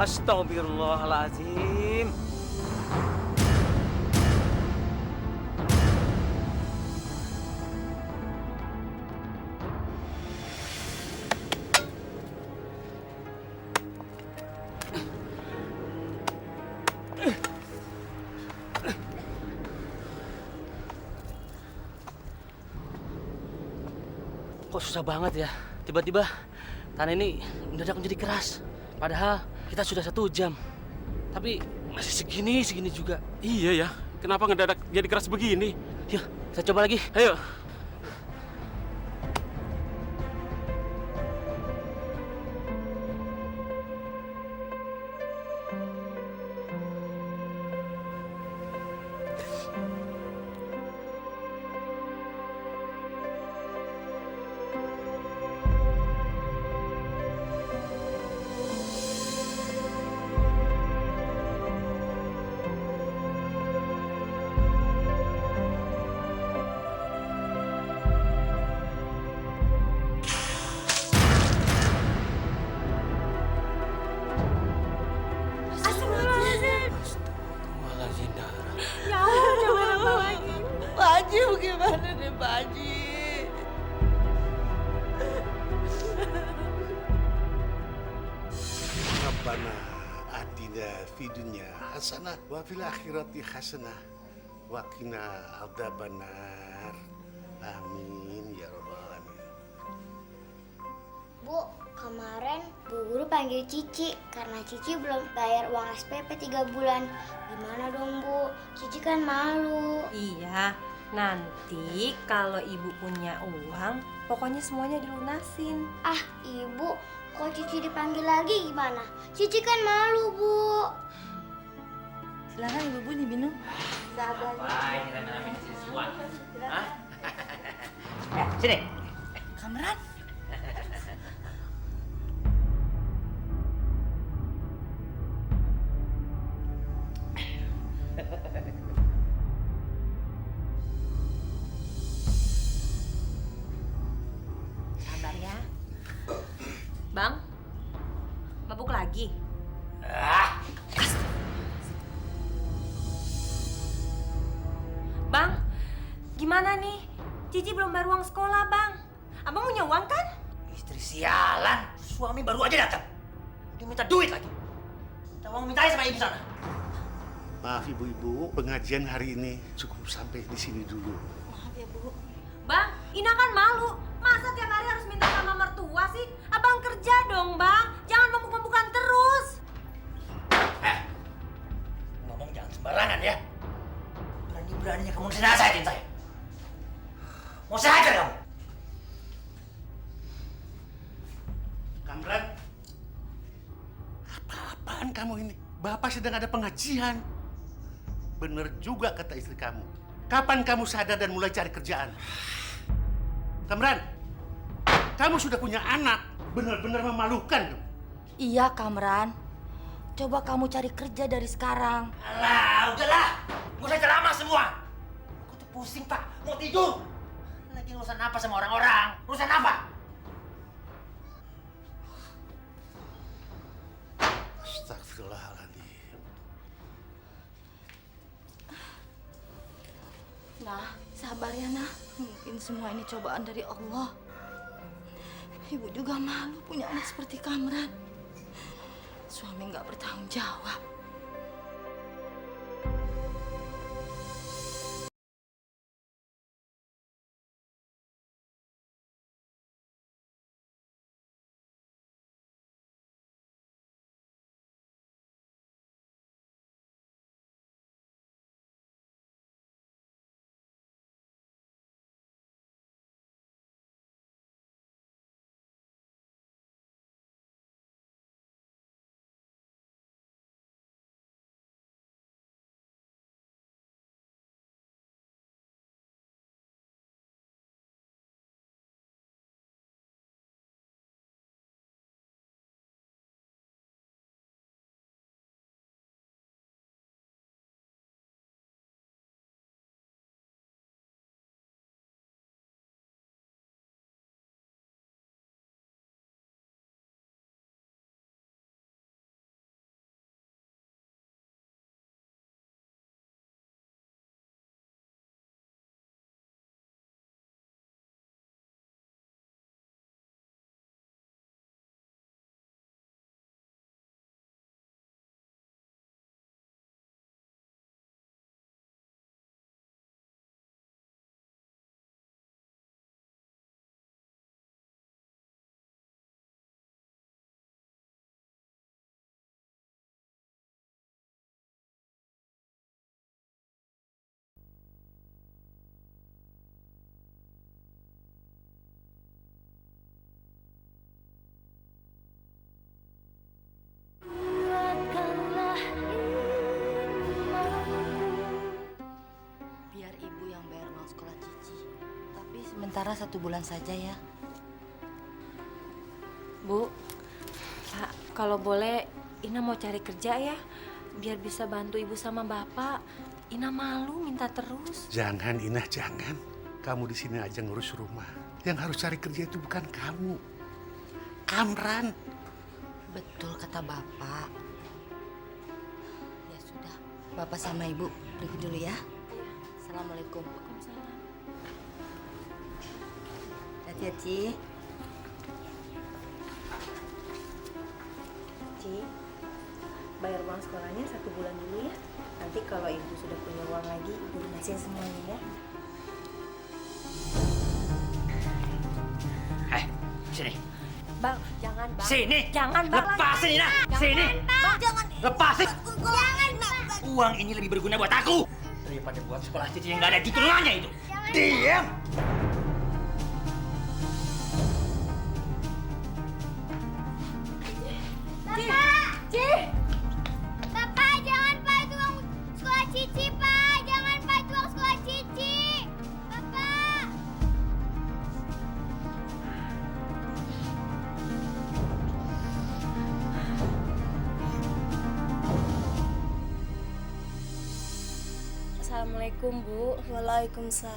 Astagfirullahaladzim. Kok susah banget ya? Tiba-tiba tanah ini mendadak menjadi keras. Padahal kita sudah 1 jam. Tapi masih segini juga. Iya ya, kenapa ngedadak jadi keras begini? Yuk, kita coba lagi. Ayo. Astagfirullahaladzim, Dara. Ya Allah, coba apa lagi? Pak Haji bagaimana nih Pak Haji? Rabbana atina fid dunya hasanah wa fil akhirati hasanah wa qina adzabannar. Amin ya rabbal alamin. Bu, kemarin Bu Guru panggil Cici karena Cici belum bayar uang SPP 3 bulan. Gimana dong Bu? Cici kan malu. Iya, nanti kalau ibu punya uang, pokoknya semuanya dilunasin. Ah, Ibu, kalau Cici dipanggil lagi gimana? Cici kan malu, Bu. Silakan Ibu diminum. Sabar. Baik, kita minum sini semua. Hah? Sini. Kamran, Sabar ya. Bang, mabuk lagi? Bang, gimana nih? Cici belum bayar uang sekolah, Bang. Abang punya uang kan? Istri sialan, suami baru aja datang. Dia minta duit lagi. Kita uang minta aja sama ibu sana. Maaf ibu-ibu, pengajian hari ini cukup sampai di sini dulu. maaf ya Bu. Bang, Ina kan malu. Masa tiap hari harus minta sama mertua sih? Abang kerja dong, Bang. Jangan mabuk-mabukan terus. Ngomong jangan sembarangan ya. Berani-beraninya kamu nasihatin saya. Mau saya ajar kamu. Kamran, apa-apaan kamu ini? Bapak sedang ada pengajian. Bener juga kata istri kamu. Kapan kamu sadar dan mulai cari kerjaan? Kamran, kamu sudah punya anak. Benar-benar memalukan. Iya Kamran, coba kamu cari kerja dari sekarang. Alah, udahlah. Nggak usah ceramah semua. Aku tuh pusing, Pak. Mau tidur. Lagi urusan apa sama orang-orang? Urusan apa? Astagfirullahaladzim. Nah, sabar ya Nah. Mungkin semua ini cobaan dari Allah. Ibu juga malu punya anak seperti Kamran. Suami nggak bertanggung jawab. sementara 1 bulan saja ya. Bu, Pak, kalau boleh Ina mau cari kerja ya, biar bisa bantu ibu sama bapak. Ina malu minta terus. Jangan, Inah, jangan. Kamu di sini aja ngurus rumah. Yang harus cari kerja itu bukan kamu. Kamran. Betul kata Bapak. Ya sudah, Bapak sama Ibu pergi dulu ya. Assalamualaikum. Waalaikumsalam. Hati-hati, Ci. Ci, bayar uang sekolahnya 1 bulan dulu ya. Nanti kalau ibu sudah punya uang lagi, ibu lunasin semuanya ya. Sini. Bang, jangan bang. Sini. Jangan bang. Lepasin, Ina. Sini. Bang, jangan. Lepasin. Jangan bang. Uang ini lebih berguna buat aku daripada buat sekolah Cici yang nggak ada turulannya itu. Diam. Ci! Bapak, jangan pakai uang sekolah Cici, Pak. Jangan pakai uang sekolah Cici. Bapak. Assalamualaikum Bu. Waalaikumsalam.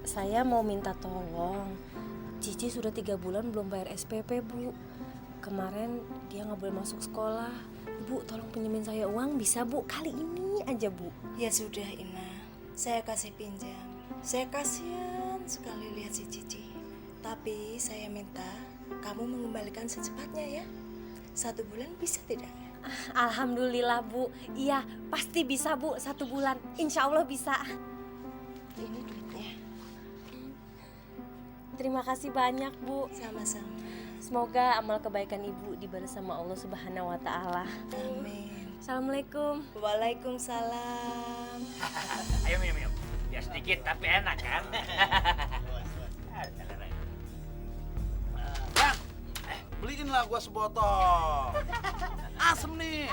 Saya mau minta tolong. Cici sudah 3 bulan belum bayar SPP Bu. Kemarin dia nggak boleh masuk sekolah. Bu, tolong pinjemin saya uang bisa Bu? Kali ini aja Bu. Ya sudah Ina, saya kasih pinjam. Saya kasihan sekali lihat si Cici. Tapi saya minta kamu mengembalikan secepatnya ya. 1 bulan bisa tidak? Alhamdulillah Bu. Iya, pasti bisa Bu 1 bulan. Insya Allah bisa. Ini duitnya. Terima kasih banyak Bu. Sama-sama. Semoga amal kebaikan Ibu dibalas sama Allah Subhanahu wa Ta'ala. Amin. Assalamualaikum. Waalaikumsalam. Ayo minum. Ya sedikit tapi enak kan? Bang, beliinlah gua sebotol. Asem nih.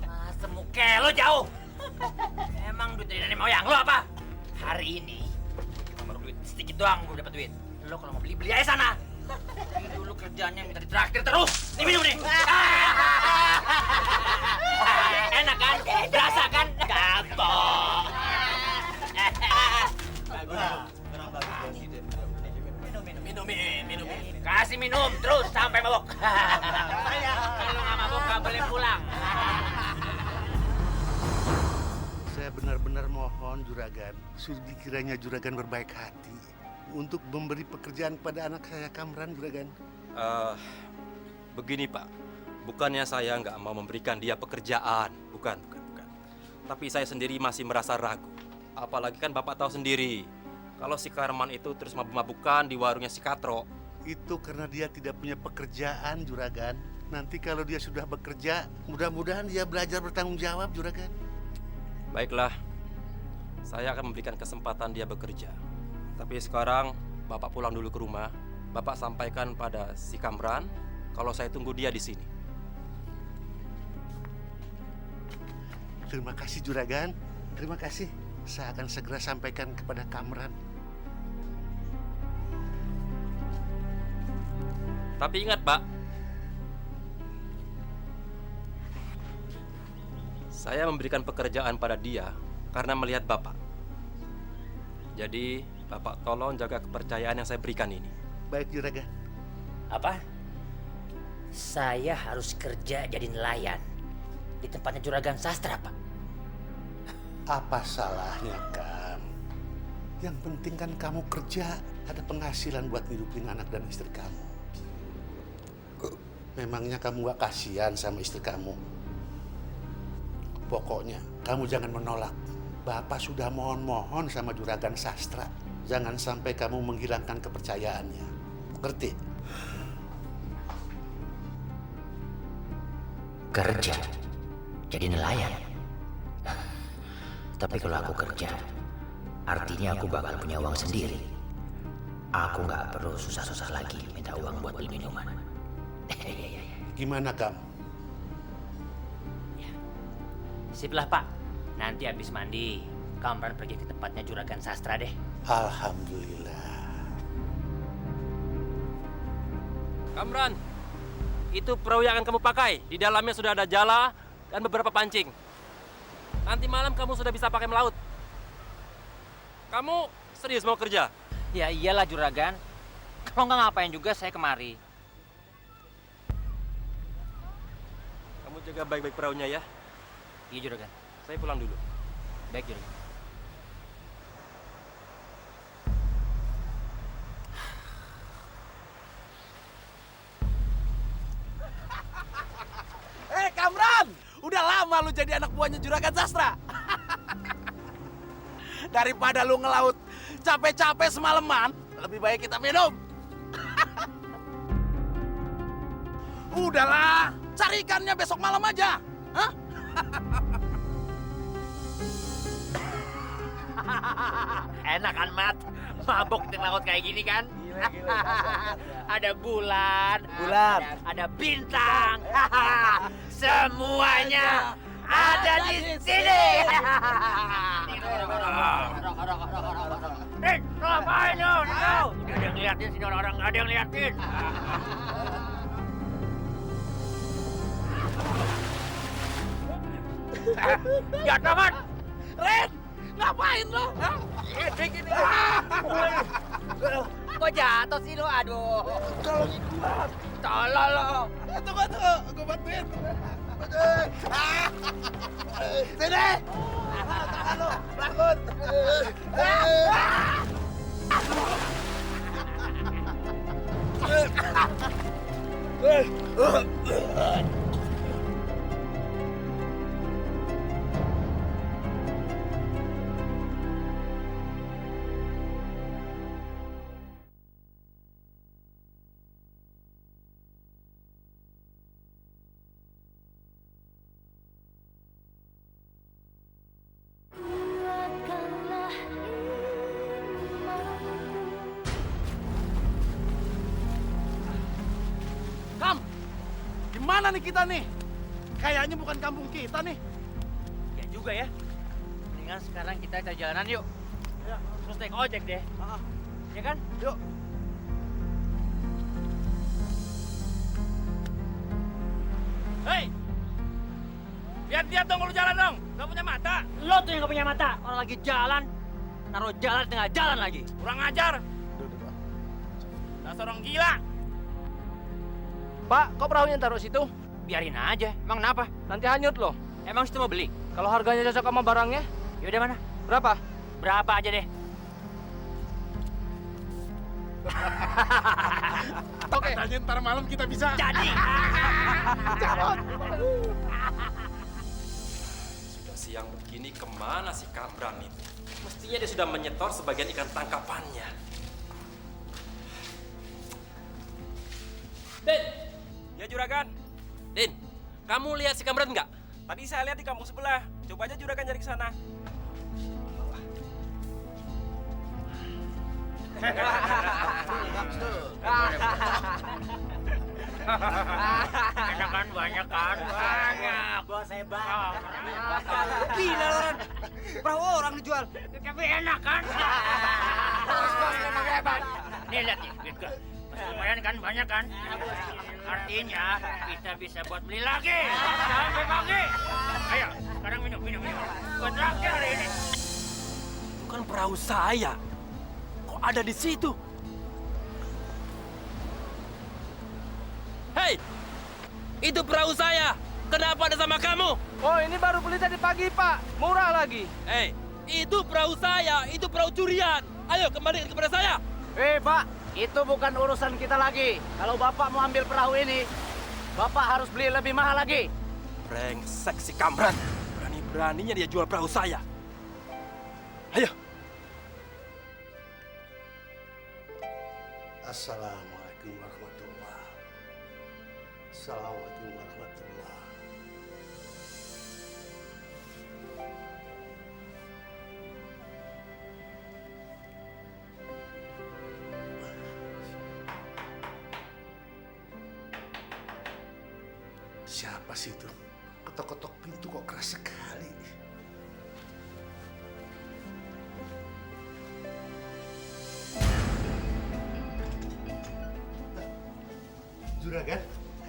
Asem muka lo jauh. Emang duit dari nenek moyang lo apa? Hari ini cuma baru duit sedikit doang gue dapat duit. Lo kalau mau beli aja sana. Ini dulu kerjanya minta ditraktir terus. Nih minum nih. Enak kan? Berasa kan? Gampang. Minum. Kasih minum terus sampai mabok. Kalau nggak mabok nggak boleh pulang. Saya benar-benar mohon Juragan, sudi kiranya Juragan berbaik hati untuk memberi pekerjaan kepada anak saya Kamran, Juragan. Begini Pak, bukannya saya nggak mau memberikan dia pekerjaan, bukan. Tapi saya sendiri masih merasa ragu. Apalagi kan Bapak tahu sendiri, kalau si Karman itu terus mabuk-mabukan di warungnya si Katro. Itu karena dia tidak punya pekerjaan, Juragan. Nanti kalau dia sudah bekerja, mudah-mudahan dia belajar bertanggung jawab, Juragan. Baiklah, saya akan memberikan kesempatan dia bekerja. Tapi sekarang Bapak pulang dulu ke rumah. Bapak sampaikan pada si Kamran kalau saya tunggu dia di sini. Terima kasih, Juragan. Terima kasih. Saya akan segera sampaikan kepada Kamran. Tapi ingat Pak, saya memberikan pekerjaan pada dia karena melihat Bapak. Jadi Bapak tolong jaga kepercayaan yang saya berikan ini. Baik, Juragan. Apa? Saya harus kerja jadi nelayan di tempatnya Juragan Sastra, Pak. Apa salahnya, Kam? Yang penting kan kamu kerja, ada penghasilan buat ngidupin anak dan istri kamu. Memangnya kamu gak kasihan sama istri kamu? Pokoknya kamu jangan menolak. Bapak sudah mohon-mohon sama Juragan Sastra. Jangan sampai kamu menghilangkan kepercayaannya. Ngerti? Kerja jadi nelayan. Tapi kalau aku kerja, artinya aku bakal punya uang sendiri. Aku nggak perlu susah-susah lagi minta uang buat beli minuman. Gimana, Kam? Sip lah, Pak. Nanti habis mandi, Kamran pergi ke tempatnya Juragan Sastra deh. Alhamdulillah. Kamran, itu perahu yang akan kamu pakai. Di dalamnya sudah ada jala dan beberapa pancing. Nanti malam kamu sudah bisa pakai melaut. Kamu serius mau kerja? Ya iyalah juragan. Kalau nggak ngapain juga saya kemari. Kamu jaga baik-baik perahunya ya. Iya juragan. Saya pulang dulu. Baik juragan. Kamran, udah lama lu jadi anak buahnya Juragan Sastra. Daripada lu ngelaut capek-capek semalaman, lebih baik kita minum. Udahlah, cari ikannya besok malam aja. Hah? Enak kan, Mat? Mabok di laut kayak gini kan? Ada bulan, ada bintang, semuanya ada di sini. Ngapain lo? Udah ada yang ngeliatin sini orang-orang, nggak ada yang ngeliatin. Ya, Taman! Ren, ngapain lo? Hah? Kok jatuh sih lo? Aduh. Tolol lo. Tunggu, gue bantuin. Sini. Tangan lo, bangun. Kam, gimana nih kita nih? Kayaknya bukan kampung kita nih. Ya juga ya. Mendingan sekarang kita cari jalanan yuk. Terus naik ojek deh. Ya kan? Yuk. Hei! Lihat-lihat dong kalau jalan dong. Gak punya mata. Lo tuh yang gak punya mata. Orang lagi jalan, naruh jalan di tengah jalan lagi. Kurang ajar. Dasar orang gila. Pak, kok perahunya taruh situ? Biarin aja. Emang kenapa? Nanti hanyut loh. Emang situ mau beli? Kalau harganya cocok sama barangnya, Yaudah mana? berapa? Berapa aja deh. Oke. Katanya ntar malam kita bisa. Jadi. Sudah siang begini kemana si Kamran itu? Mestinya dia sudah menyetor sebagian ikan tangkapannya. Din! Ya juragan. Din, kamu lihat si Kamran nggak? Tadi saya lihat di kampung sebelah. Coba aja juragan cari ke sana. Enak kan? Banyak kan? Banyak. Bos hebat. Gila lo, Ren. Perahu orang dijual. Tapi enak kan? Bos memang hebat. Nih lihat nih, duit gua. Masih lumayan kan? Banyak kan? Artinya kita bisa buat beli lagi. Sampai pagi. Ayo, sekarang minum. Gua traktir hari ini. Itu kan perahu saya. Kok ada di situ? Hei! Itu perahu saya. Kenapa ada sama kamu? Oh, ini baru beli tadi pagi, Pak. Murah lagi. Hei, itu perahu saya. Itu perahu curian. Ayo kembalikan kepada saya. Pak, itu bukan urusan kita lagi. Kalau Bapak mau ambil perahu ini, Bapak harus beli lebih mahal lagi. Brengsek si Kamran. Berani-beraninya dia jual perahu saya. Ayo. Assalamualaikum warahmatullah. Assalamualaikum warahmatullah. Siapa sih itu? Ketok-ketok pintu kok keras sekali.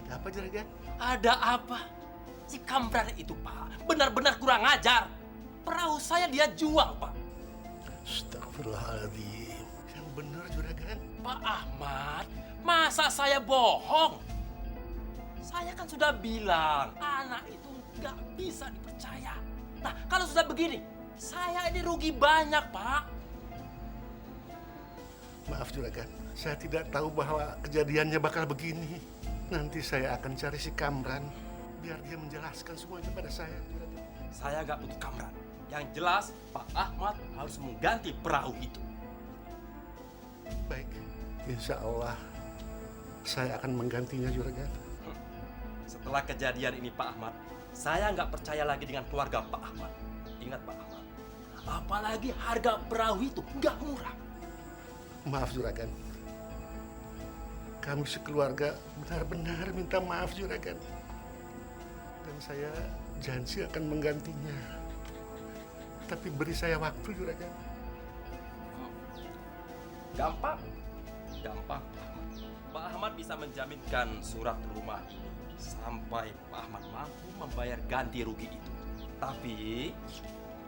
Ada apa Juragan? Ada apa? Si Kamran itu, Pak, benar-benar kurang ajar. Perahu saya dia jual, Pak. Astagfirullahaladzim. Yang benar Juragan. Pak Ahmad, masa saya bohong? Saya kan sudah bilang, anak itu nggak bisa dipercaya. Nah, kalau sudah begini, saya ini rugi banyak, Pak. Maaf Juragan, saya tidak tahu bahwa kejadiannya bakal begini. Nanti saya akan cari si Kamran, biar dia menjelaskan semuanya pada saya, Juragan. Saya nggak butuh Kamran. Yang jelas, Pak Ahmad harus mengganti perahu itu. Baik, insya Allah saya akan menggantinya, Juragan. Setelah kejadian ini, Pak Ahmad, saya nggak percaya lagi dengan keluarga Pak Ahmad. Ingat, Pak Ahmad, apalagi harga perahu itu nggak murah. Maaf, Juragan. Kami sekeluarga benar-benar minta maaf, Juragan. Dan saya janji akan menggantinya. Tapi beri saya waktu, Juragan. Gampang. Gampang, Pak Ahmad. Pak Ahmad bisa menjaminkan surat rumah ini sampai Pak Ahmad mampu membayar ganti rugi itu. Tapi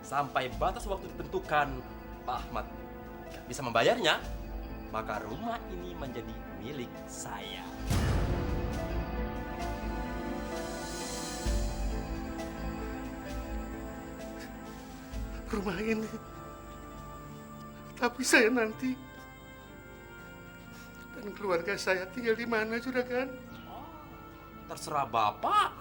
sampai batas waktu ditentukan Pak Ahmad nggak bisa membayarnya, maka rumah ini menjadi milik saya. Rumah ini. Tapi saya nanti dan keluarga saya tinggal di mana, Juragan? Terserah Bapak.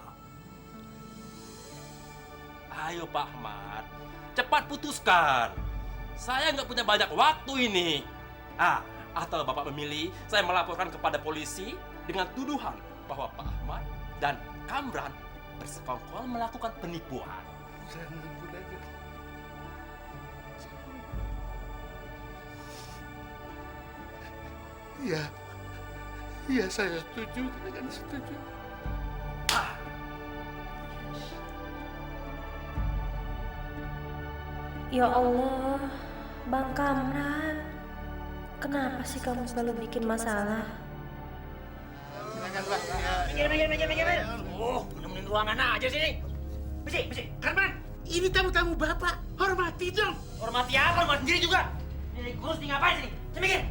Ayo Pak Ahmad, cepat putuskan. Saya nggak punya banyak waktu ini. Atau Bapak memilih saya melaporkan kepada polisi dengan tuduhan bahwa Pak Ahmad dan Kamran bersekongkol melakukan penipuan. Jangan, Juragan. Iya saya setuju, Juragan setuju. Ya Allah, Bang Kamran, kenapa sih kamu selalu bikin masalah? Minggir. Oh, nemenin ruangan aja sini. Besi. Kamran, ini tamu-tamu Bapak. Hormati dong. Hormati apa? Hormati sendiri juga. Ini kurus nih ngapain sini? Saya minggir.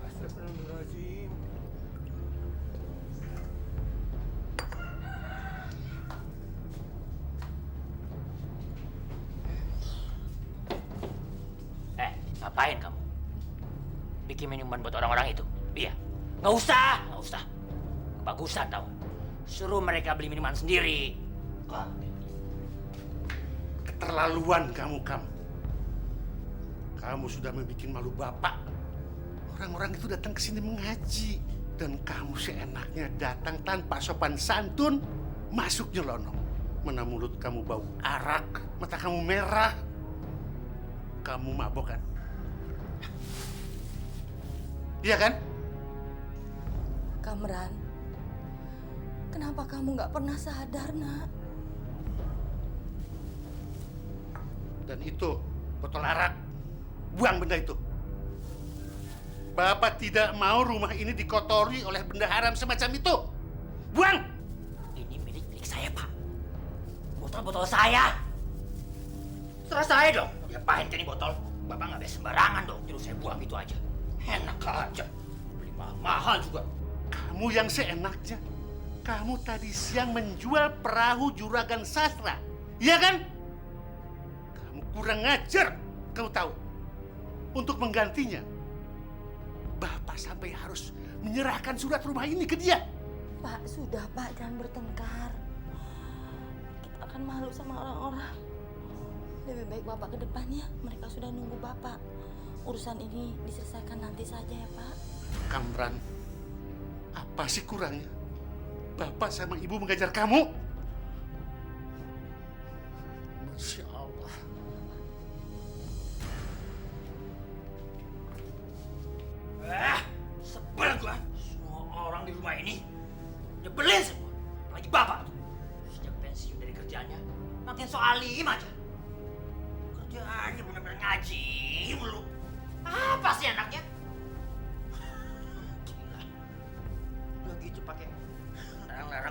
Astagfirullahaladzim. Ngapain kamu? Bikin minuman buat orang-orang itu? Iya. Nggak usah. Kebagusan tau. Suruh mereka beli minuman sendiri. Keterlaluan kamu, Kam. Kamu sudah membuat malu Bapak. Orang-orang itu datang ke sini mengaji. Dan kamu seenaknya datang tanpa sopan santun, masuk nyelonong. Mana mulut kamu bau arak, mata kamu merah. Kamu mabok kan? Iya kan? Kamran, kenapa kamu nggak pernah sadar, Nak? Dan itu botol arak. Buang benda itu. Bapak tidak mau rumah ini dikotori oleh benda haram semacam itu. Buang! Ini milik saya, Pak. Botol-botol saya. Terserah saya dong. Diapain ke ini botol? Bapak nggak bisa sembarangan dong. Terus saya buang itu aja. Enak aja. Beli mahal-mahal juga. Kamu yang seenaknya. Kamu tadi siang menjual perahu juragan sastra. Iya kan? Kamu kurang ajar. Kamu tahu. Untuk menggantinya, Bapak sampai harus menyerahkan surat rumah ini ke dia. Pak, sudah Pak, jangan bertengkar. Kita akan malu sama orang-orang. Lebih baik Bapak ke depannya. Mereka sudah nunggu Bapak. Urusan ini diselesaikan nanti saja ya, Pak. Kamran, apa sih kurangnya? Bapak sama Ibu mengajar kamu? Masya Allah. Sebel gua. Semua orang di rumah ini nyebelin semua. Apalagi Bapak tuh. Sejak pensiun dari kerjanya, makin soalim aja. Kerjaannya benar-benar ngaji mulu. Apa sih anaknya? Gila. Udah gitu pakai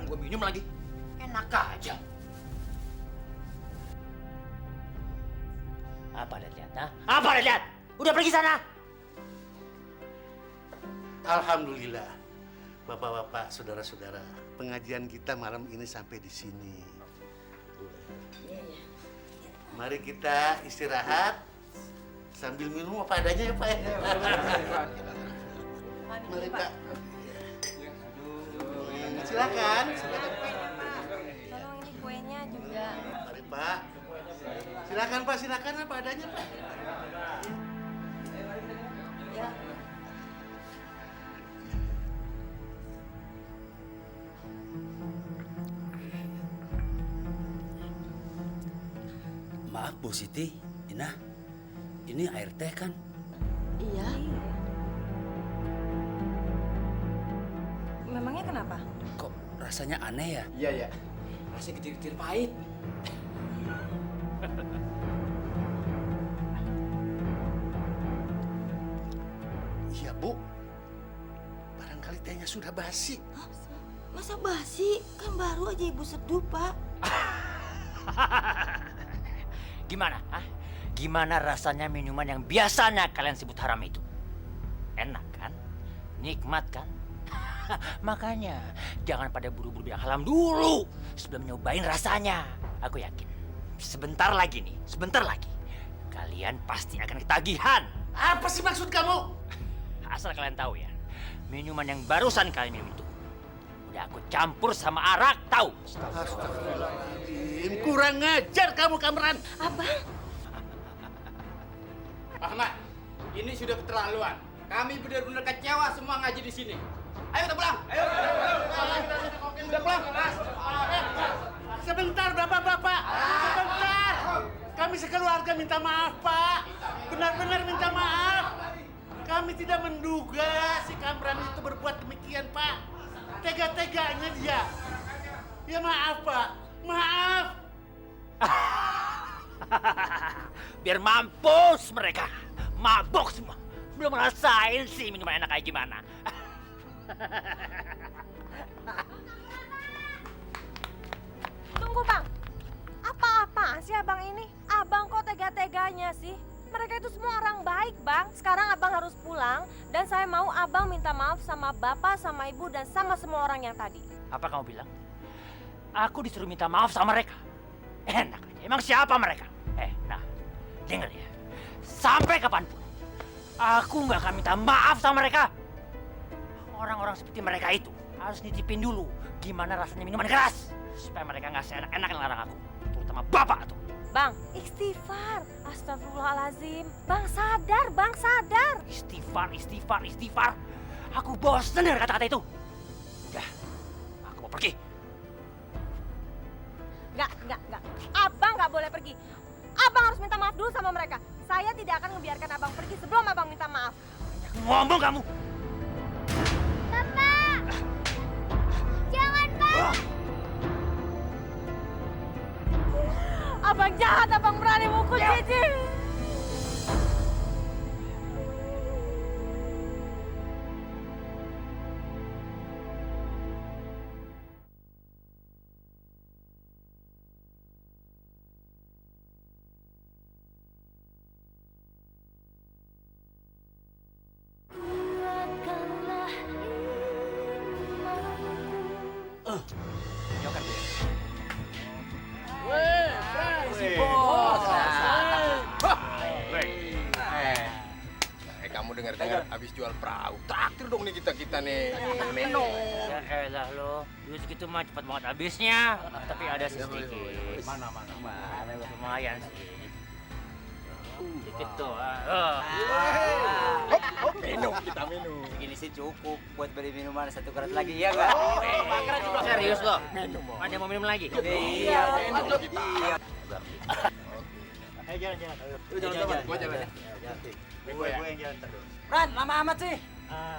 gue minum lagi. Enak aja. Apa lihat? Hah? Apa lihat? Udah pergi sana. Alhamdulillah, bapak-bapak, saudara-saudara, pengajian kita malam ini sampai di sini. Mari kita istirahat sambil minum apa adanya ya Pak. Mari Pak. Silakan. Tolong ini kuenya juga. Mari Pak. Silakan Pak, silakan apa adanya Pak. Ya. Maaf Bu Siti, Inah, ini air teh kan? Iya. Memangnya kenapa? Kok rasanya aneh ya? Iya, ya. Rasanya kecil-kecil pahit. Iya Bu, barangkali tehnya sudah basi. Masa basi? Kan baru aja ibu seduh, Pak. Gimana? Hah? Gimana rasanya minuman yang biasanya kalian sebut haram itu? Enak kan? Nikmat kan? Makanya jangan pada buru-buru bilang haram dulu sebelum nyobain rasanya. Aku yakin sebentar lagi nih, sebentar lagi kalian pasti akan ketagihan. Apa sih maksud kamu? Asal kalian tahu ya, minuman yang barusan kalian minum itu udah aku campur sama arak, tahu? Astagfirullahaladzim, kurang ngajar kamu Kamran. Abang. Pak Ahmad, ini sudah keterlaluan. Kami benar-benar kecewa semua ngaji di sini. Ayo kita pulang. Ayo. Udah pulang. Sebentar bapak-bapak, sebentar. Kami sekeluarga minta maaf Pak. Benar-benar minta maaf. Kami tidak menduga si Kamran itu berbuat demikian Pak. Tega-teganya dia. Ya maaf Pak, maaf. Biar mampus mereka, mabok semua. Belum ngerasain sih minuman enak kayak gimana. Tunggu bang, apa-apaan sih abang ini? Abang kok tega-teganya sih? Mereka itu semua orang baik bang. Sekarang abang harus pulang dan saya mau abang minta maaf sama bapak, sama ibu dan sama semua orang yang tadi. Apa kamu bilang? Aku disuruh minta maaf sama mereka. Enak aja. Emang siapa mereka? Nah, dengar ya. Sampai kapanpun, aku nggak akan minta maaf sama mereka. Orang-orang seperti mereka itu harus nitipin dulu gimana rasanya minuman keras supaya mereka nggak seenak-enak ngelarang aku, terutama bapak tuh. Bang, istighfar. Astagfirullahalazim. Bang sadar, bang sadar. Istighfar. Aku bosan dengan kata-kata itu. Udah, aku mau pergi. Enggak. Abang nggak boleh pergi. Abang harus minta maaf dulu sama mereka. Saya tidak akan membiarkan abang pergi sebelum abang minta maaf. Ngomong kamu. Bapak! Jangan, Pak! Abang jahat, abang berani mukul Cici. Kamu dengar-dengar habis jual perahu. Traktir dong nih kita nih. Minum. Ya elah lo, duit segitu mah cepat banget habisnya. Tapi ada sedikit. Mana. Lumayan sih. Dikit tuh. Minum, kita minum. Ini sih cukup buat beli minuman 1 karat lagi ya nggak? Pakar juga serius lo. Minum. Ada yang mau minum lagi? Iya. Minum kita. Ayo jalan. Jalan. Gua jalan. Gue yang jalan terus. Ran, lama amat sih.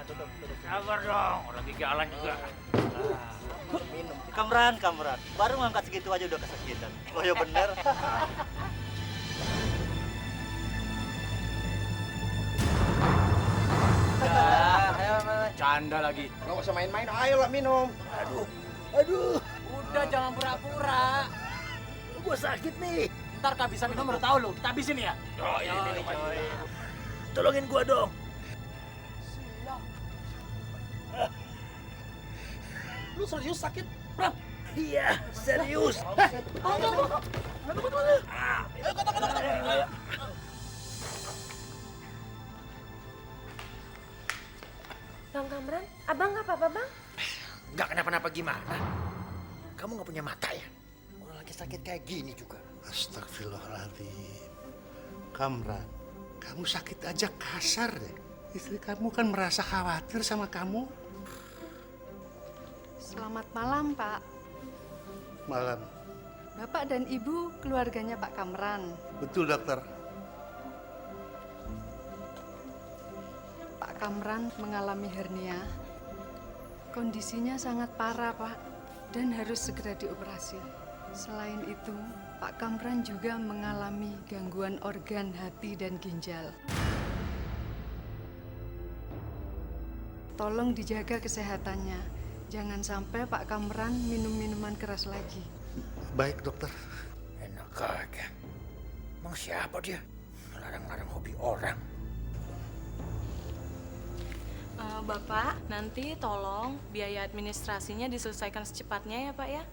Tutup. Sabar dong, orang lagi jalan juga. Kamran. Baru ngangkat segitu aja udah kesakitan. Oh ya bener. Canda lagi. Nggak usah main-main. Ayo lah minum. Aduh. Aduh, Udah jangan pura-pura. gue sakit nih. Ntar kehabisan minum baru tahu lu. Kita habisin ya. Tolongin gue dong. Lu serius sakit, Bram? Iya, serius. Bang Kamran, abang nggak apa-apa bang? Nggak kenapa-napa gimana? Kamu nggak punya mata ya? Orang lagi sakit kayak gini juga. Astagfirullahaladzim. Kamran, kamu sakit aja kasar deh. Istri kamu kan merasa khawatir sama kamu. Selamat malam, Pak. Malam. Bapak dan Ibu keluarganya Pak Kamran. Betul, dokter. Pak Kamran mengalami hernia. Kondisinya sangat parah, Pak, dan harus segera dioperasi. Selain itu, Pak Kamran juga mengalami gangguan organ hati dan ginjal. Tolong dijaga kesehatannya. Jangan sampai Pak Kamran minum minuman keras lagi. Baik, dokter. Enak aja. Emang siapa dia? Larang-larang hobi orang. Bapak, nanti tolong biaya administrasinya diselesaikan secepatnya ya Pak ya.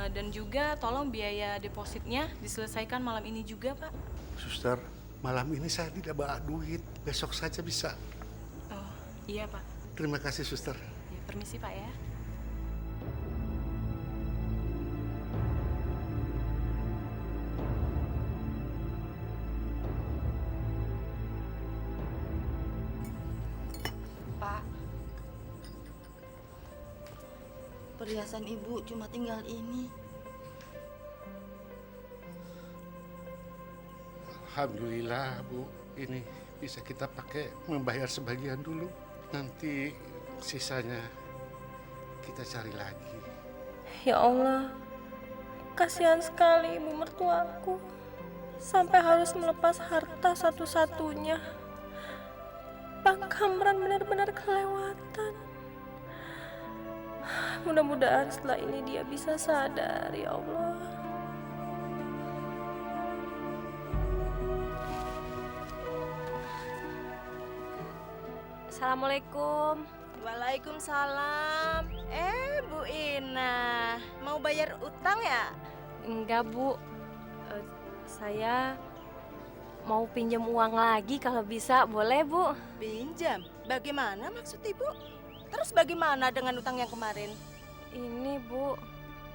Dan juga tolong biaya depositnya diselesaikan malam ini juga Pak. Suster, malam ini saya tidak bawa duit. Besok saja bisa. Oh, iya Pak. Terima kasih, suster. Ya, permisi Pak ya. Pak, perhiasan ibu cuma tinggal ini. Alhamdulillah, Bu. Ini bisa kita pakai membayar sebagian dulu. Nanti sisanya kita cari lagi. Ya Allah, kasihan sekali ibu mertuaku. Sampai harus melepas harta satu-satunya. Bang Kamran benar-benar kelewatan. Mudah-mudahan setelah ini dia bisa sadar, ya Allah. Assalamualaikum. Waalaikumsalam. Bu Ina, mau bayar utang ya? Enggak, Bu. Saya mau pinjam uang lagi kalau bisa, boleh, Bu? Pinjam? Bagaimana maksud Ibu? Terus bagaimana dengan utang yang kemarin? Ini, Bu.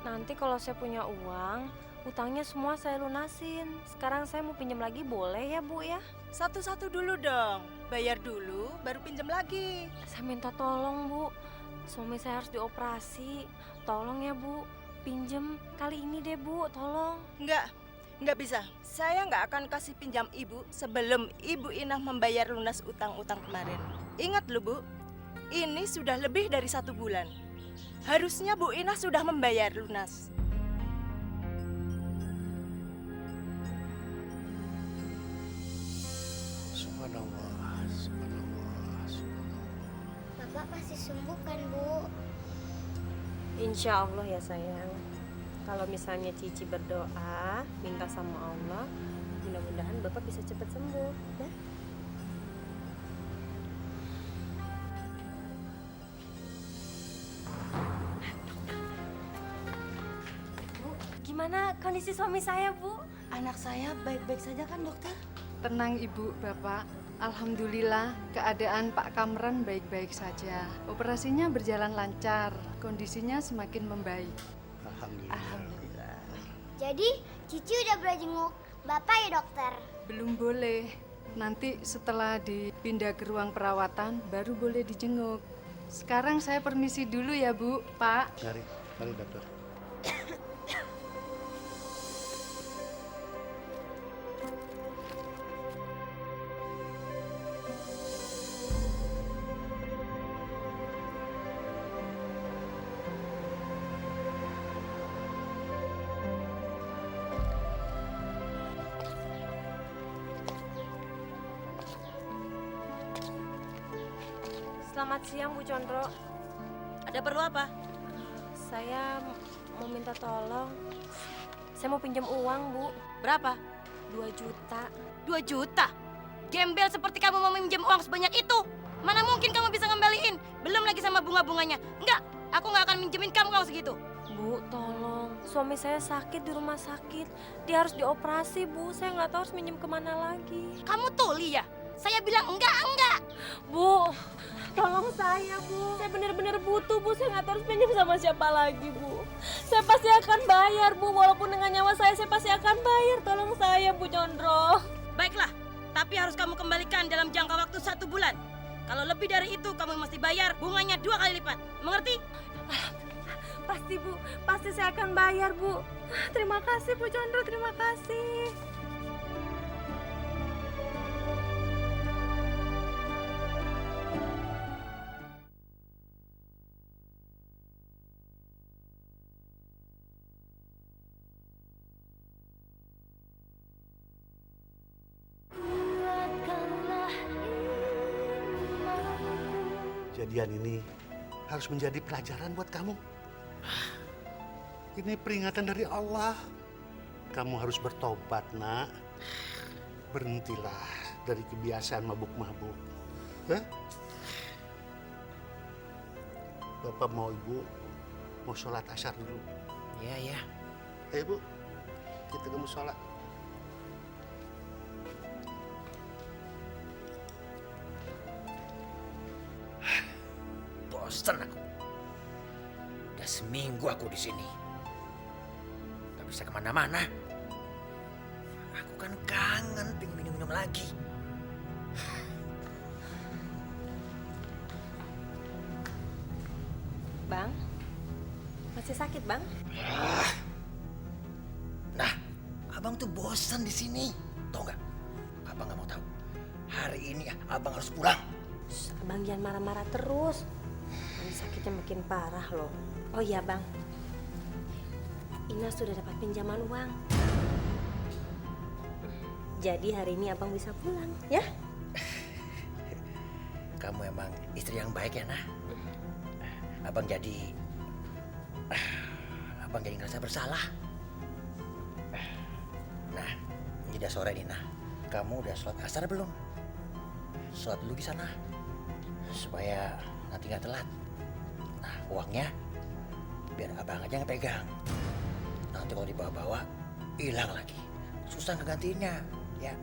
Nanti kalau saya punya uang, utangnya semua saya lunasin. Sekarang saya mau pinjam lagi, boleh ya, Bu ya? Satu-satu dulu dong. Bayar dulu, baru pinjam lagi. Saya minta tolong, Bu. Suami saya harus dioperasi. Tolong ya, Bu. Pinjem kali ini deh, Bu. Tolong. Nggak bisa. Saya nggak akan kasih pinjam Ibu sebelum Ibu Inah membayar lunas utang-utang kemarin. Ingat loh, Bu. Ini sudah lebih dari 1 bulan. Harusnya Bu Inah sudah membayar lunas. Subhanallah, subhanallah, subhanallah. Bapak pasti sembuh kan, Bu? Insya Allah ya, sayang. Kalau misalnya Cici berdoa, minta sama Allah, mudah-mudahan Bapak bisa cepat sembuh, ya. Bu, gimana kondisi suami saya, Bu? Anak saya baik-baik saja kan, dokter? Tenang Ibu, Bapak. Alhamdulillah keadaan Pak Kamran baik-baik saja. Operasinya berjalan lancar, kondisinya semakin membaik. Alhamdulillah. Jadi, Cici udah boleh jenguk Bapak ya, dokter? Belum boleh. Nanti setelah dipindah ke ruang perawatan baru boleh dijenguk. Sekarang saya permisi dulu ya, Bu, Pak. Mari dokter. Selamat siang, Bu Condro. Ada perlu apa? Saya mau minta tolong. Saya mau pinjam uang, Bu. Berapa? 2 juta. 2 juta? Gembel seperti kamu mau minjem uang sebanyak itu. Mana mungkin kamu bisa ngembaliin? Belum lagi sama bunga-bunganya. Enggak, aku nggak akan minjemin kamu uang segitu. Bu, tolong. Suami saya sakit di rumah sakit. Dia harus dioperasi, Bu. Saya nggak tahu harus minjem kemana lagi. Kamu tuli ya? Saya bilang enggak. Bu, tolong saya, Bu. Saya benar-benar butuh, Bu. Saya nggak tahu harus pinjam sama siapa lagi, Bu. Saya pasti akan bayar, Bu. Walaupun dengan nyawa saya pasti akan bayar. Tolong saya, Bu Condro. Baiklah, tapi harus kamu kembalikan dalam jangka waktu 1 bulan. Kalau lebih dari itu, kamu mesti bayar bunganya 2 kali lipat. Mengerti? Pasti, Bu. Pasti saya akan bayar, Bu. Terima kasih, Bu Condro. Terima kasih. Kejadian ini harus menjadi pelajaran buat kamu. Ini peringatan dari Allah. Kamu harus bertobat, Nak. Berhentilah dari kebiasaan mabuk-mabuk. Hah? Bapak mau Ibu mau sholat asar dulu. Iya. Ayo Bu, kita ke musola. Bosen aku. Udah seminggu aku di sini. Gak bisa kemana-mana. Aku kan kangen pengen minum-minum lagi. Bang, masih sakit, Bang? Nah, abang tuh bosan di sini. Tahu nggak? Abang nggak mau tahu. Hari ini abang harus pulang. Abang jangan marah-marah terus. Ini sakitnya makin parah loh. Oh iya, Bang. Ina sudah dapat pinjaman uang. Jadi hari ini abang bisa pulang, ya? Kamu emang istri yang baik ya, Nah. Abang jadi ngerasa bersalah. Nah, ini udah sore nih, Nah. Kamu udah sholat asar belum? Sholat dulu di sana, supaya nanti nggak telat. Nah, uangnya biar abang aja yang pegang. Nanti kalau dibawa-bawa hilang lagi, susah ngegantiinnya. Ya,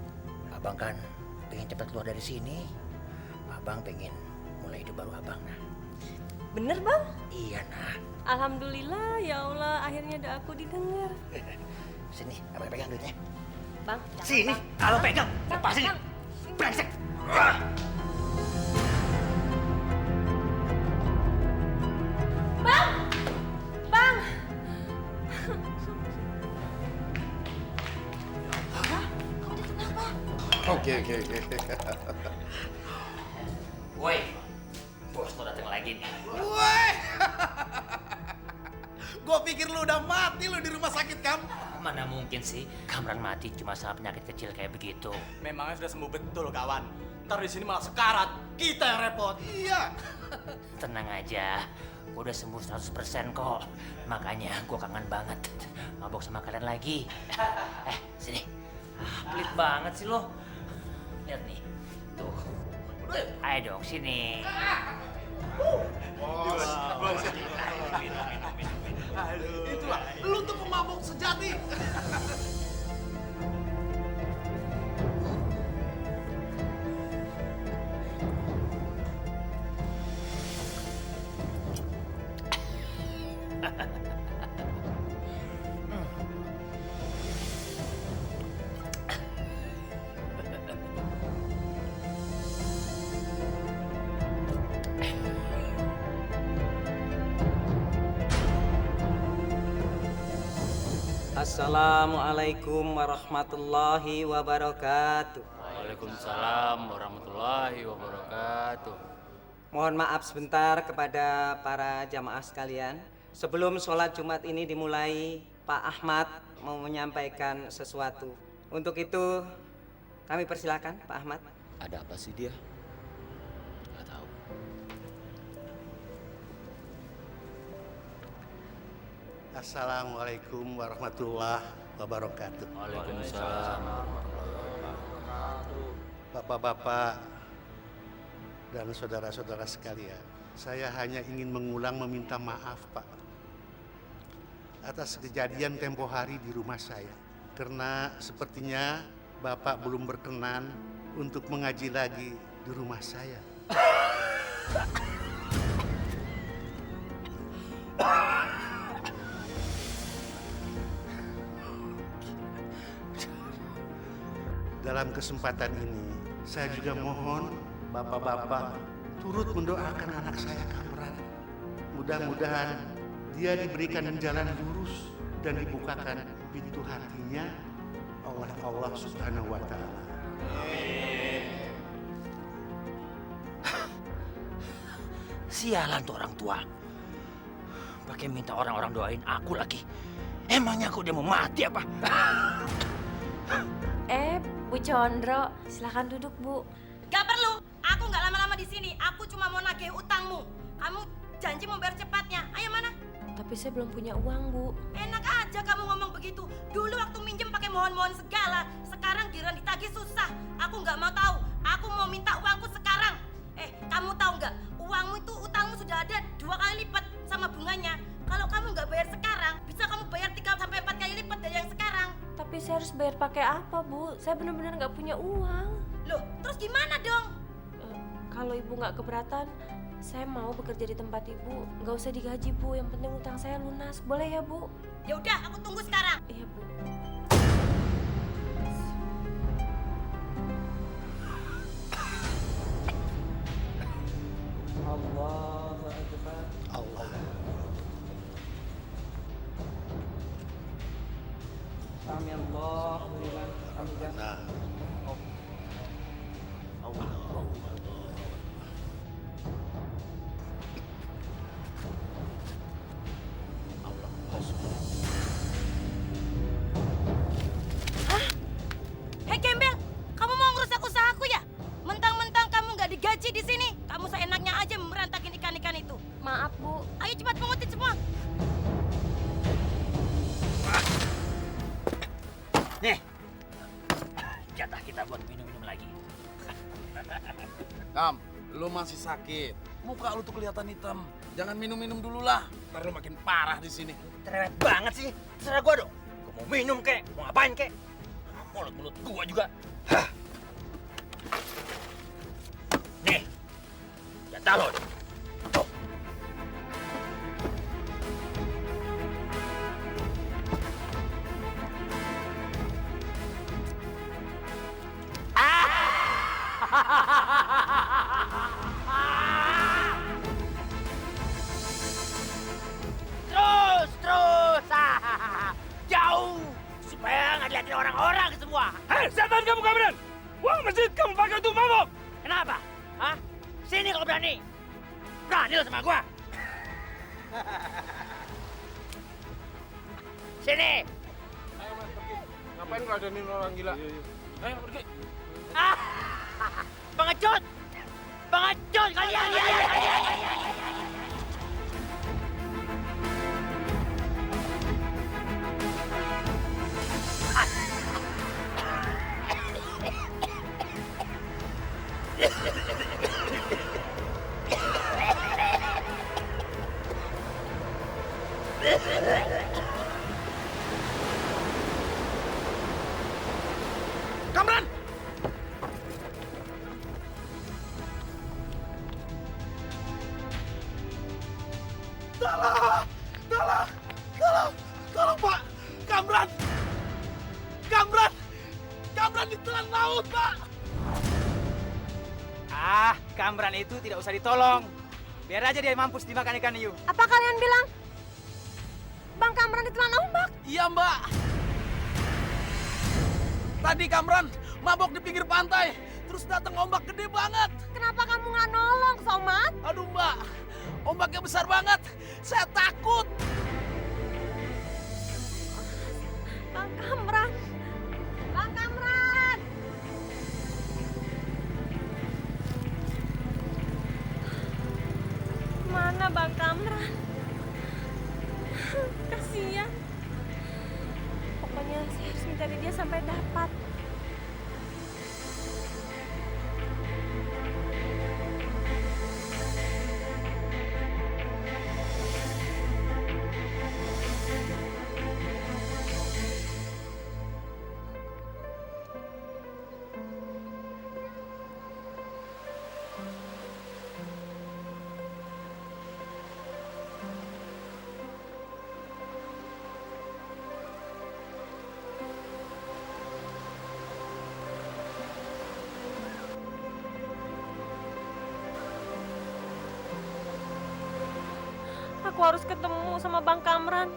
abang kan pengen cepat keluar dari sini. Abang pengen mulai hidup baru abang, Nah. Bener, Bang? Iya, Nah. Alhamdulillah, ya Allah, akhirnya doaku didengar. Sini, abang pegang duitnya. Bang, jangan, Sini, Bang. kalau pegang, Bang, lepasin. Bang. Brengsek. Bang! Bang! Oke. Woi, bos lo datang lagi nih. Woi. Gue pikir lu udah mati lu di rumah sakit, Kam. Mana mungkin sih Kamran mati cuma sama penyakit kecil kayak begitu. Memangnya sudah sembuh betul, kawan. Ntar di sini malah sekarat. Kita yang repot. Iya. Tenang aja, gue udah sembuh 100% kok. Makanya gue kangen banget mabok sama kalian lagi. Sini. Pelit banget sih lo. Lihat nih. Tuh. Ayo dong, sini. Bos. Itulah, lu tuh pemabuk sejati. Assalamualaikum warahmatullahi wabarakatuh. Waalaikumsalam warahmatullahi wabarakatuh. Mohon maaf sebentar kepada para jamaah sekalian. Sebelum sholat Jumat ini dimulai, Pak Ahmad mau menyampaikan sesuatu. Untuk itu, kami persilakan Pak Ahmad. Ada apa sih dia? Nggak tahu. Assalamualaikum warahmatullahi wabarakatuh. Waalaikumsalam. Bapak-bapak dan saudara-saudara sekalian, saya hanya ingin mengulang meminta maaf, Pak, atas kejadian tempo hari di rumah saya. Karena sepertinya Bapak belum berkenan untuk mengaji lagi di rumah saya. Dalam kesempatan ini, saya juga mohon bapak-bapak turut mendoakan anak saya Kamran. Mudah-mudahan dia diberikan jalan lurus dan dibukakan pintu hatinya oleh Allah Subhanahu wa Ta'ala. Sialan tuh orang tua. Pakai minta orang-orang doain aku lagi. Emangnya aku dia mau mati apa? Bu Condro, silakan duduk, Bu. Gak perlu, aku nggak lama-lama di sini. Aku cuma mau nagih utangmu. Kamu janji mau bayar cepatnya. Ayo mana? Tapi saya belum punya uang, Bu. Enak aja kamu ngomong begitu. Dulu waktu minjem pakai mohon-mohon segala. Sekarang giliran ditagih susah. Aku nggak mau tahu. Aku mau minta uangku sekarang. Kamu tahu nggak? Uangmu itu utangmu sudah ada 2 kali lipat sama bunganya. Kalau kamu nggak bayar sekarang, bisa kamu bayar 3 sampai 4 kali lipat dari yang sekarang. Tapi saya harus bayar pakai apa, Bu? Saya benar-benar nggak punya uang. Loh, terus gimana dong? Kalau Ibu nggak keberatan, saya mau bekerja di tempat Ibu. Nggak usah digaji, Bu. Yang penting utang saya lunas. Boleh ya, Bu? Ya udah, aku tunggu sekarang. Iya, Bu. Allah. Sami Allahu liman hamidah. Nah. Hei Gembel, kamu mau ngerusak usahaku ya? Mentang-mentang kamu nggak digaji di sini, kamu seenaknya aja merantakin ikan-ikan itu. Maaf, Bu. Ayo cepat pungutin semua. Nih, jatah kita buat minum-minum lagi. Kam, lu masih sakit. Muka lu tuh kelihatan hitam. Jangan minum-minum dulu lah. Ntar lu makin parah di sini. Cerewet banget sih. Terserah gua dong. Gua mau minum kek, mau ngapain kek. Mulut-mulut gua juga. Hah. Nih, jatah lo. Tuh. Terus. Jauh. Supaya nggak dilihatin orang-orang semua. Hei, setan kamu Kamran! Uang masjid kamu pakai untuk mabok! Kenapa? Hah? Sini kalau berani. Berani lo sama gua. Sini. Ayo mas, pergi. Ngapain ngeladenin orang gila? Ayo pergi. Pengecut. Pengecut kalian. Kamran! Tolong Pak! Kamran! Kamran ditelan laut Pak! Kamran itu tidak usah ditolong. Biar aja dia mampus dimakan ikan hiu. Apa kalian bilang Bang Kamran ditelan ombak? Iya Mbak. Tadi Kamran mabok di pinggir pantai. Terus datang ombak gede banget. Kenapa kamu nggak nolong, Somad? Aduh Mbak, ombaknya besar banget. Saya takut. Bang Kamran. Bang Kamran. Mana Bang Kamran? Kasihan. mencari dia sampai dapat. Aku harus ketemu sama Bang Kamran.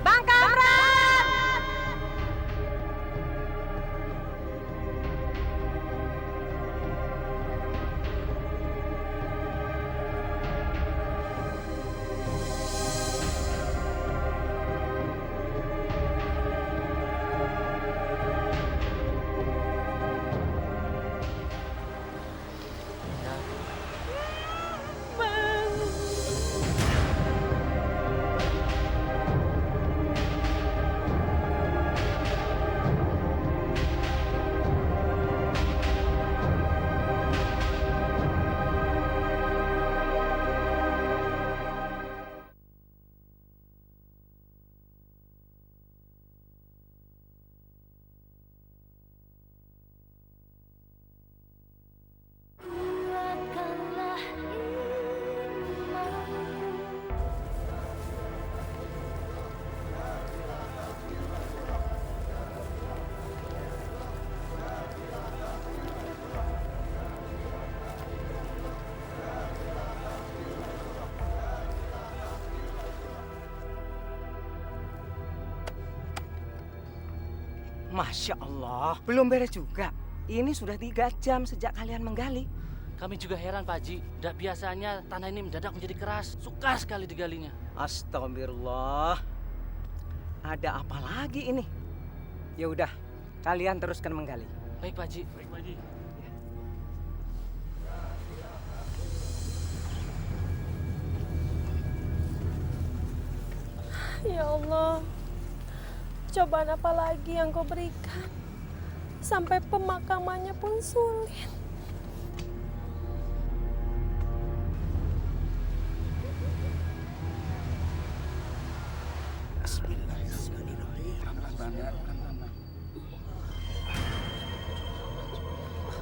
Bang Kamran! Masya Allah, belum beres juga. Ini sudah 3 jam sejak kalian menggali. Kami juga heran Pak Haji, tidak biasanya tanah ini mendadak menjadi keras. Suka sekali digalinya. Astagfirullah. Ada apa lagi ini? Ya udah, kalian teruskan menggali. Baik Pak Haji. Baik Pak Haji. Ya Allah, cobaan apa lagi yang kau berikan? Sampai pemakamannya pun sulit.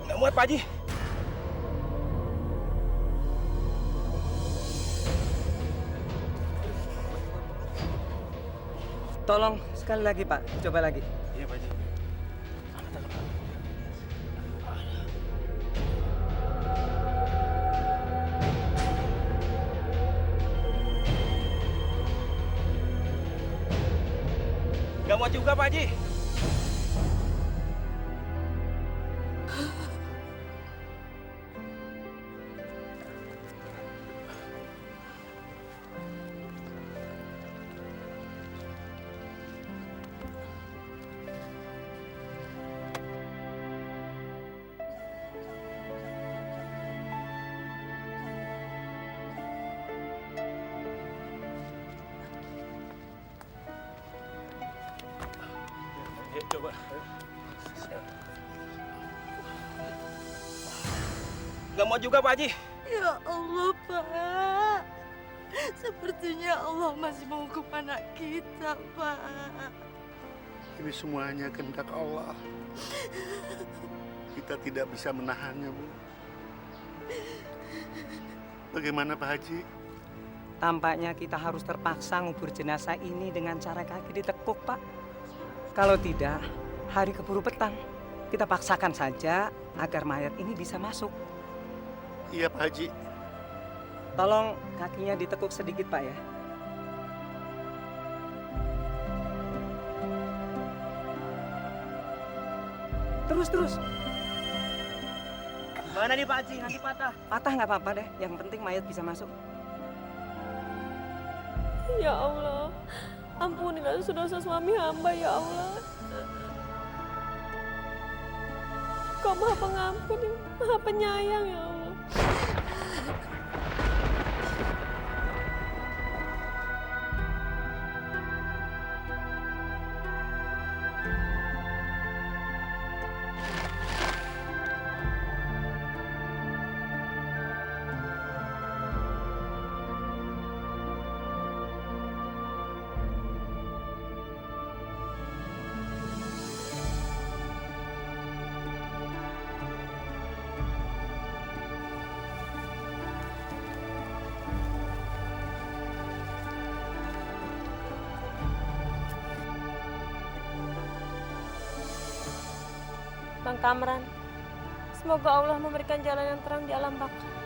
Nggak muat Pak Haji. Tolong sekali lagi Pak, coba lagi. Iya Pak Haji. Nggak muat juga Pak Haji. Coba. Nggak mau juga Pak Haji. Ya Allah, Pak. Sepertinya Allah masih menghukum anak kita, Pak. Ini semuanya kehendak Allah. Kita tidak bisa menahannya, Bu. Bagaimana Pak Haji? Tampaknya kita harus terpaksa ngubur jenazah ini dengan cara kaki ditekuk, Pak. Kalau tidak, hari keburu petang. Kita paksakan saja agar mayat ini bisa masuk. Iya, Pak Haji. Tolong kakinya ditekuk sedikit, Pak ya. Terus. Mana nih Pak Haji? Nanti patah. Patah nggak apa-apa deh. Yang penting mayat bisa masuk. Ya Allah, ampunilah dosa-dosa suami hamba ya Allah. Kau maha pengampun, maha penyayang ya Allah. Bang Kamran, semoga Allah memberikan jalan yang terang di alam baka.